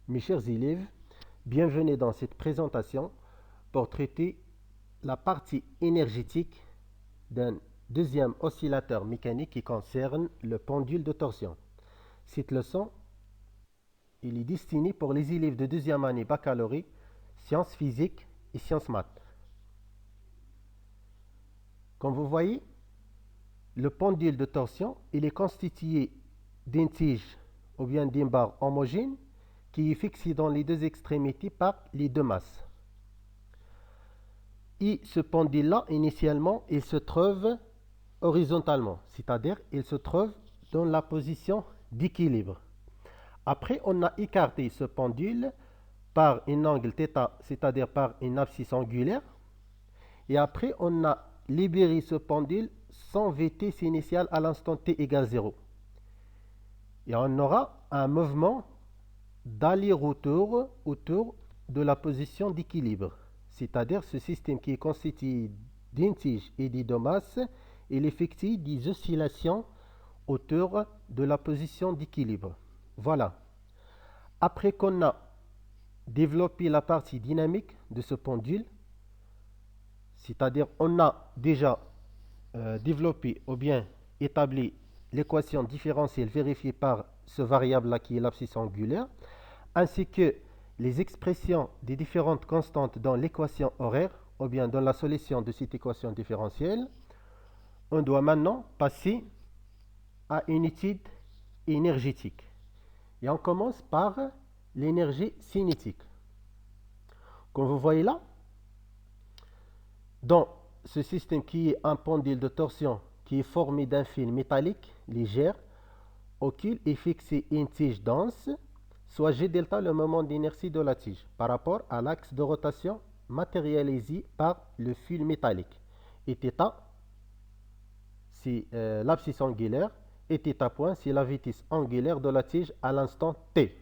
Mes chers élèves, bienvenue dans cette présentation pour traiter la partie énergétique d'un deuxième oscillateur mécanique qui concerne le pendule de torsion. Cette leçon est destinée pour les élèves de deuxième année baccalauréat, sciences physiques et sciences maths. Comme vous voyez, le pendule de torsion il est constitué d'une tige ou bien d'une barre homogène qui est fixée dans les deux extrémités par les deux masses. Et ce pendule-là, initialement, il se trouve horizontalement, c'est-à-dire il se trouve dans la position d'équilibre. Après, on a écarté ce pendule par un angle θ, c'est-à-dire par une abscisse angulaire. Et après, on a libéré ce pendule sans vitesse initiale à l'instant t égale 0. Et on aura un mouvement d'aller-retour autour de la position d'équilibre. C'est-à-dire ce système qui est constitué d'une tige et des deux masses, il effectue des oscillations autour de la position d'équilibre. Voilà. Après qu'on a développé la partie dynamique de ce pendule, c'est-à-dire on a déjà développé ou bien établi l'équation différentielle vérifiée par ce variable-là qui est l'abscisse angulaire, ainsi que les expressions des différentes constantes dans l'équation horaire ou bien dans la solution de cette équation différentielle, on doit maintenant passer à une étude énergétique. Et on commence par l'énergie cinétique. Comme vous voyez là, dans ce système qui est un pendule de torsion qui est formé d'un fil métallique léger auquel est fixée une tige dense, soit G delta le moment d'inertie de la tige par rapport à l'axe de rotation matérialisé par le fil métallique. Et θ, c'est l'abscisse angulaire, et θ point, c'est la vitesse angulaire de la tige à l'instant t.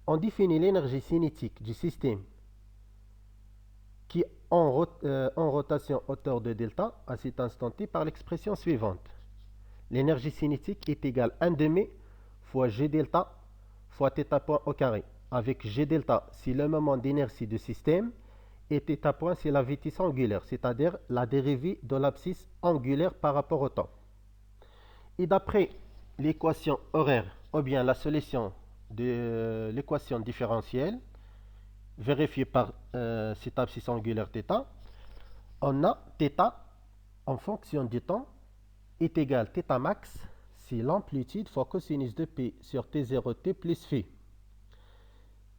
On définit l'énergie cinétique du système qui est en rotation hauteur de delta à cet instant t par l'expression suivante. L'énergie cinétique est égale à 1 demi fois G delta fois θ point au carré. Avec G delta, c'est le moment d'inertie du système, et θ point, c'est la vitesse angulaire, c'est-à-dire la dérivée de l'abscisse angulaire par rapport au temps. Et d'après l'équation horaire, ou bien la solution de l'équation différentielle, vérifiée par cette abscisse angulaire θ, on a θ en fonction du temps est égal θ max, c'est l'amplitude fois cosinus de P sur T0T plus phi.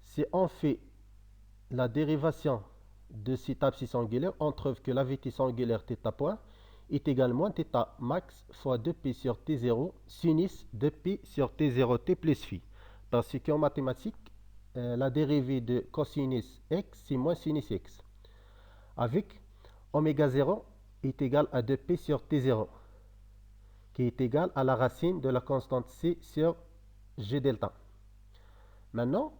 Si on fait la dérivation de cette abscisse angulaire, on trouve que la vitesse angulaire θ point est également θ max fois 2P sur T0 sinus de P sur T0T plus phi. Parce qu'en mathématiques, la dérivée de cosinus x, c'est moins sinus x. Avec oméga 0 est égal à 2P sur T0, qui est égal à la racine de la constante C sur G delta. Maintenant,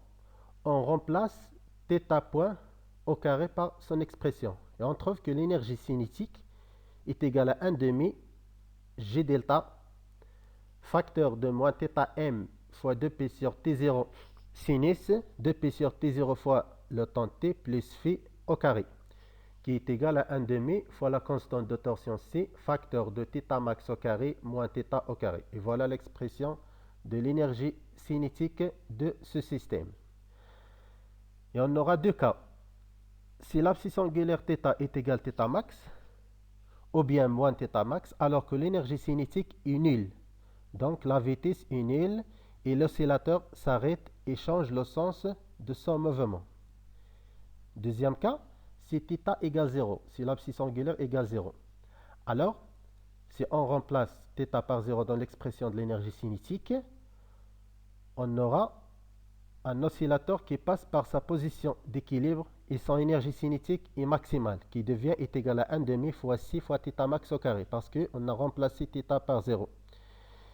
on remplace θ point au carré par son expression. Et on trouve que l'énergie cinétique est égale à 1 demi G delta facteur de moins θm fois 2P sur T0 sinus 2P sur T0 fois le temps t plus phi au carré, qui est égal à 1 demi fois la constante de torsion C facteur de θ max au carré moins θ au carré. Et voilà l'expression de l'énergie cinétique de ce système. Et on aura deux cas. Si l'abscisse angulaire θ est égale θ max, ou bien moins θ max, alors que l'énergie cinétique est nulle. Donc la vitesse est nulle et l'oscillateur s'arrête et change le sens de son mouvement. Deuxième cas, si θ égale 0, si l'abscisse angulaire égale 0. Alors, si on remplace θ par 0 dans l'expression de l'énergie cinétique, on aura un oscillateur qui passe par sa position d'équilibre et son énergie cinétique est maximale, qui devient est égal à 1 demi fois 6 fois θ max au carré, parce qu'on a remplacé θ par 0.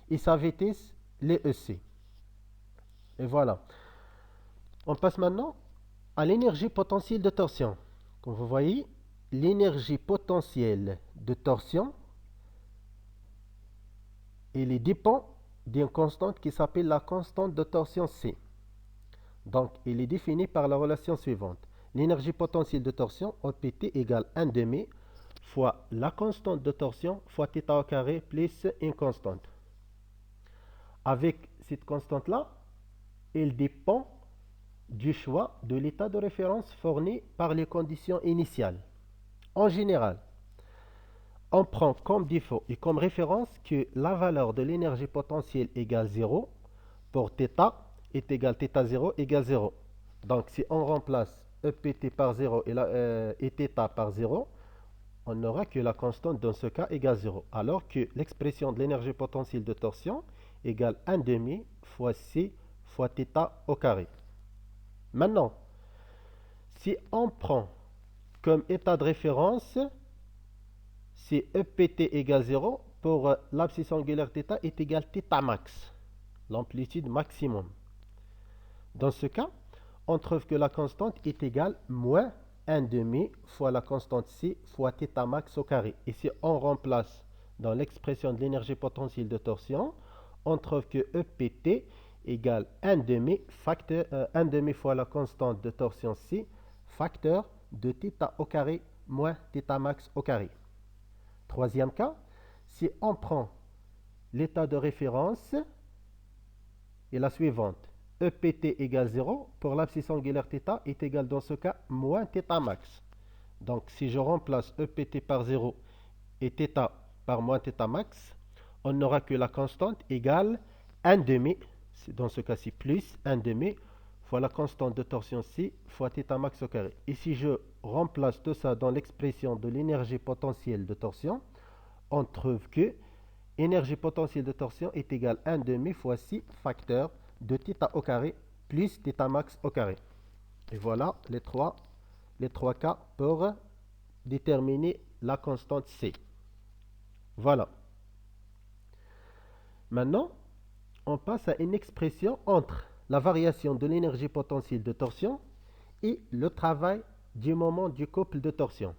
Et sa vitesse, l'EC. Et voilà. On passe maintenant à l'énergie potentielle de torsion. Comme vous voyez, l'énergie potentielle de torsion, elle dépend d'une constante qui s'appelle la constante de torsion C. Donc, il est défini par la relation suivante. L'énergie potentielle de torsion, EPT, égale 1 demi fois la constante de torsion fois θ au carré plus une constante. Avec cette constante-là, elle dépend du choix de l'état de référence fourni par les conditions initiales. En général, on prend comme défaut et comme référence que la valeur de l'énergie potentielle égale 0 pour θ est égal θ0 égale 0. Donc si on remplace EPT par 0 et θ par 0, on n'aura que la constante dans ce cas égale 0. Alors que l'expression de l'énergie potentielle de torsion égale 1 demi fois C fois θ au carré. Maintenant, si on prend comme état de référence, si EPT égale 0, pour l'abscisse angulaire θ est égal θ max, l'amplitude maximum. Dans ce cas, on trouve que la constante est égale moins 1 demi fois la constante C fois θ max au carré. Et si on remplace dans l'expression de l'énergie potentielle de torsion, on trouve que EPT égale 1 demi fois la constante de torsion C facteur de θ au carré moins θ max au carré. Troisième cas, si on prend l'état de référence est la suivante. EPT égale 0 pour l'abscisse angulaire θ est égal dans ce cas moins θ max. Donc si je remplace EPT par 0 et θ par moins θ max, on n'aura que la constante égale 1 demi, dans ce cas-ci plus 1 demi, fois la constante de torsion C fois θ max au carré. Et si je remplace tout ça dans l'expression de l'énergie potentielle de torsion, on trouve que énergie potentielle de torsion est égale 1 demi fois C facteur de θ au carré plus θ max au carré. Et voilà les trois cas pour déterminer la constante C. Voilà. Maintenant, on passe à une expression entre la variation de l'énergie potentielle de torsion et le travail du moment du couple de torsion.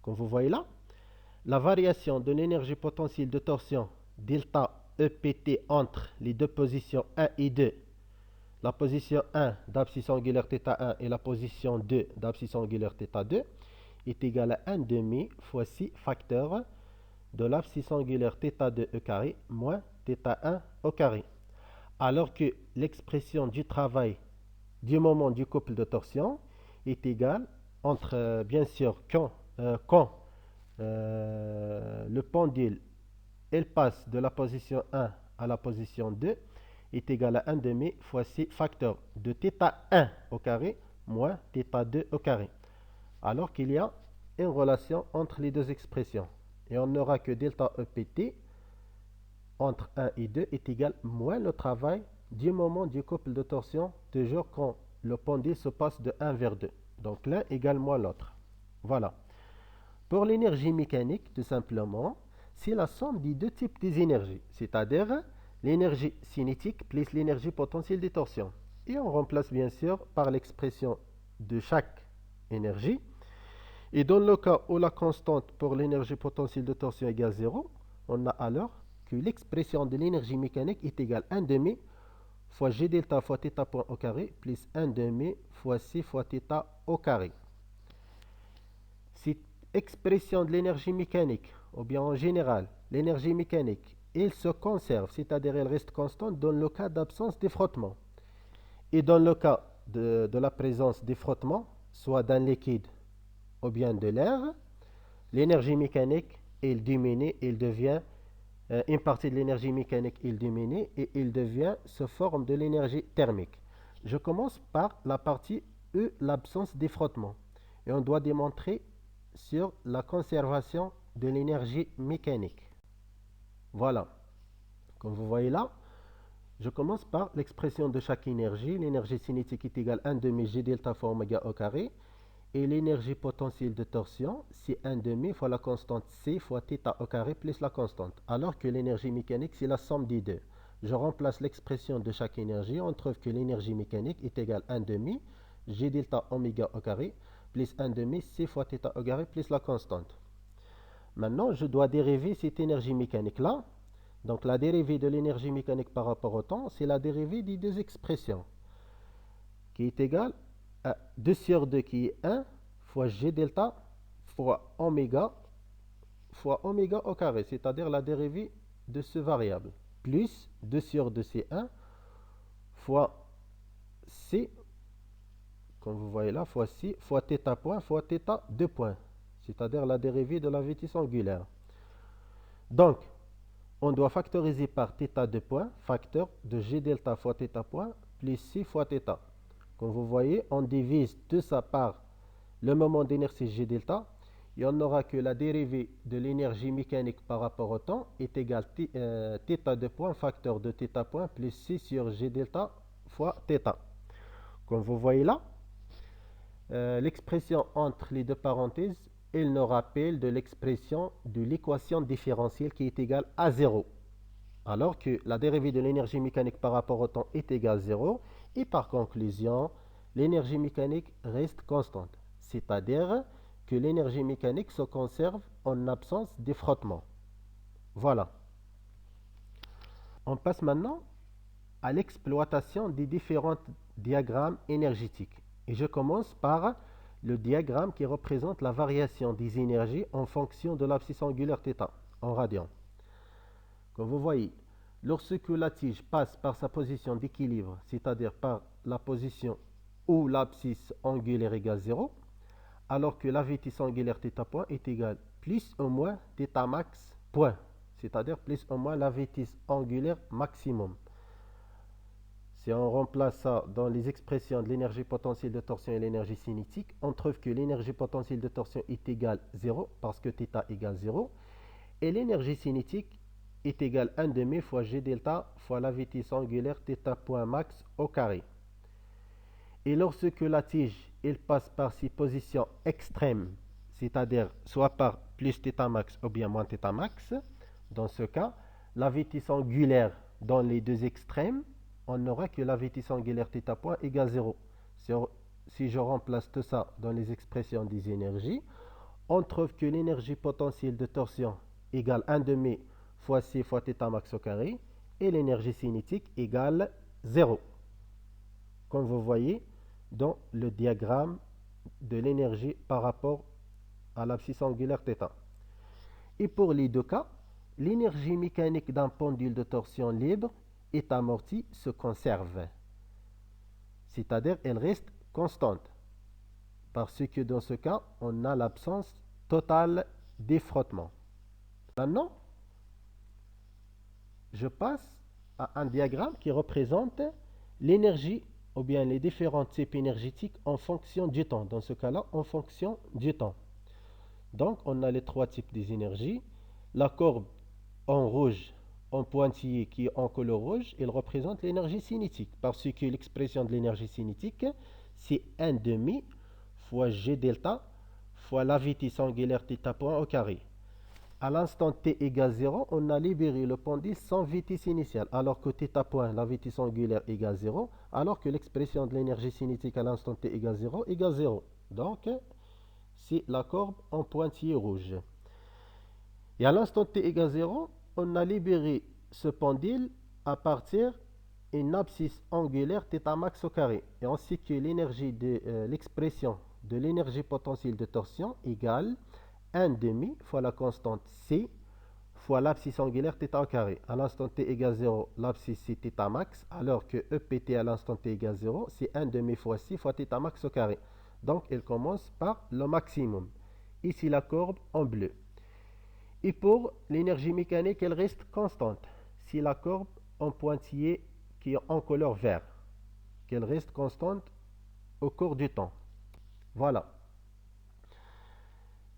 Comme vous voyez là, la variation de l'énergie potentielle de torsion delta EPT entre les deux positions 1 et 2, la position 1 d'abscisse angulaire θ1 et la position 2 d'abscisse angulaire θ2, est égale à 1 demi fois 6 facteur de l'abscisse angulaire θ2 au carré moins θ1 au carré. Alors que l'expression du travail du moment du couple de torsion est égale entre, bien sûr, quand le pendule elle passe de la position 1 à la position 2 est égal à 1 demi fois 6 facteur de θ1 au carré moins θ2 au carré. Alors qu'il y a une relation entre les deux expressions. Et on n'aura que delta EPT entre 1 et 2 est égal moins le travail du moment du couple de torsion, toujours quand le pendule se passe de 1 vers 2. Donc l'un égale moins l'autre. Voilà. Pour l'énergie mécanique, tout simplement, c'est la somme des deux types des énergies, c'est-à-dire l'énergie cinétique plus l'énergie potentielle de torsion. Et on remplace bien sûr par l'expression de chaque énergie. Et dans le cas où la constante pour l'énergie potentielle de torsion égale 0, on a alors que l'expression de l'énergie mécanique est égale à 1 demi fois G delta fois θ point au carré plus 1 demi fois C fois θ au carré. Cette expression de l'énergie mécanique, ou bien en général, l'énergie mécanique, elle se conserve, c'est-à-dire elle reste constante dans le cas d'absence de frottement. Et dans le cas de la présence de frottement, soit d'un liquide ou bien de l'air, l'énergie mécanique, elle diminue, elle devient, une partie de l'énergie mécanique, elle diminue et il devient sous forme de l'énergie thermique. Je commence par la partie E, l'absence de frottement. Et on doit démontrer sur la conservation de l'énergie mécanique. Voilà. Comme vous voyez là, je commence par l'expression de chaque énergie. L'énergie cinétique est égale à 1 demi G delta fois oméga au carré. Et l'énergie potentielle de torsion, c'est 1 demi fois la constante C fois θ au carré plus la constante. Alors que l'énergie mécanique, c'est la somme des deux. Je remplace l'expression de chaque énergie. On trouve que l'énergie mécanique est égale à 1 demi G delta oméga au carré plus 1 demi C fois θ au carré plus la constante. Maintenant, je dois dériver cette énergie mécanique-là. Donc la dérivée de l'énergie mécanique par rapport au temps, c'est la dérivée des deux expressions. qui est égal à 2 sur 2 qui est 1 fois G delta fois oméga au carré, c'est-à-dire la dérivée de ce variable, plus 2 sur 2 c'est 1 fois C, comme vous voyez là, fois C, fois θ point, fois θ 2 points, c'est-à-dire la dérivée de la vitesse angulaire. Donc, on doit factoriser par θ 2 points, facteur de G delta fois θ point, plus C fois θ. Comme vous voyez, on divise tout ça par le moment d'inertie G delta, et on n'aura que la dérivée de l'énergie mécanique par rapport au temps est égale θ 2 points, facteur de θ point, plus C sur G delta fois θ. Comme vous voyez là, l'expression entre les deux parenthèses, elle nous rappelle de l'expression de l'équation différentielle qui est égale à 0. Alors que la dérivée de l'énergie mécanique par rapport au temps est égale à 0. Et par conclusion, l'énergie mécanique reste constante. C'est-à-dire que l'énergie mécanique se conserve en absence de frottement. Voilà. On passe maintenant à l'exploitation des différents diagrammes énergétiques. Et je commence par le diagramme qui représente la variation des énergies en fonction de l'abscisse angulaire θ en radians. Comme vous voyez, lorsque la tige passe par sa position d'équilibre, c'est-à-dire par la position où l'abscisse angulaire égale 0, alors que la vitesse angulaire θ point est égale plus ou moins θ max point, c'est-à-dire plus ou moins la vitesse angulaire maximum. Si on remplace ça dans les expressions de l'énergie potentielle de torsion et l'énergie cinétique, on trouve que l'énergie potentielle de torsion est égale 0 parce que θ égale 0 et l'énergie cinétique est égale 1 demi fois G delta fois la vitesse angulaire θ point max au carré. Et lorsque la tige elle passe par ses positions extrêmes, c'est-à-dire soit par plus θ max ou bien moins θ max, dans ce cas, la vitesse angulaire dans les deux extrêmes, on n'aura que la vitesse angulaire θ point égale 0. Si je remplace tout ça dans les expressions des énergies, on trouve que l'énergie potentielle de torsion égale 1 demi fois C fois θ max au carré et l'énergie cinétique égale 0. Comme vous voyez dans le diagramme de l'énergie par rapport à l'abscisse angulaire θ. Et pour les deux cas, l'énergie mécanique d'un pendule de torsion libre est amortie, se conserve. C'est-à-dire elle reste constante. Parce que dans ce cas, on a l'absence totale des frottements. Maintenant, je passe à un diagramme qui représente l'énergie ou bien les différents types énergétiques en fonction du temps. Dans ce cas-là, en fonction du temps. Donc, on a les trois types des énergies. La courbe en rouge, en pointillé qui est en couleur rouge, elle représente l'énergie cinétique. Parce que l'expression de l'énergie cinétique, c'est 1 demi fois G delta fois la vitesse angulaire θ point au carré. À l'instant t égale 0, on a libéré le pendule sans vitesse initiale, alors que θ point, la vitesse angulaire égale 0, alors que l'expression de l'énergie cinétique à l'instant t égale 0 égale 0. Donc, c'est la courbe en pointillé rouge. Et à l'instant t égale 0, on a libéré ce pendule à partir d'une abscisse angulaire θ max au carré. Et on sait que l'énergie de l'expression de l'énergie potentielle de torsion égale 1 demi fois la constante C fois l'abscisse angulaire θ au carré. À l'instant t égale 0, l'abscisse c'est θ max, alors que EPT à l'instant t égale 0, c'est 1 demi fois C fois θ max au carré. Donc, elle commence par le maximum. Ici, la courbe en bleu. Et pour l'énergie mécanique, elle reste constante. C'est la courbe en pointillé qui est en couleur vert, qu'elle reste constante au cours du temps. Voilà.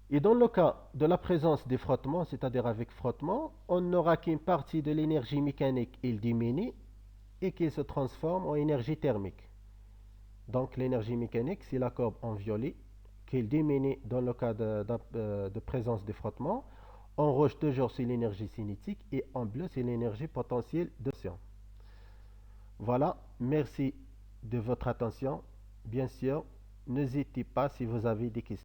Et dans le cas de la présence des frottements, c'est-à-dire avec frottement, on n'aura qu'une partie de l'énergie mécanique, il diminue et qu'il se transforme en énergie thermique. Donc l'énergie mécanique, c'est la courbe en violet, qu'il diminue dans le cas de présence des frottements. En rouge, toujours, c'est l'énergie cinétique et en bleu, c'est l'énergie potentielle de torsion. Voilà, merci de votre attention. Bien sûr, n'hésitez pas si vous avez des questions.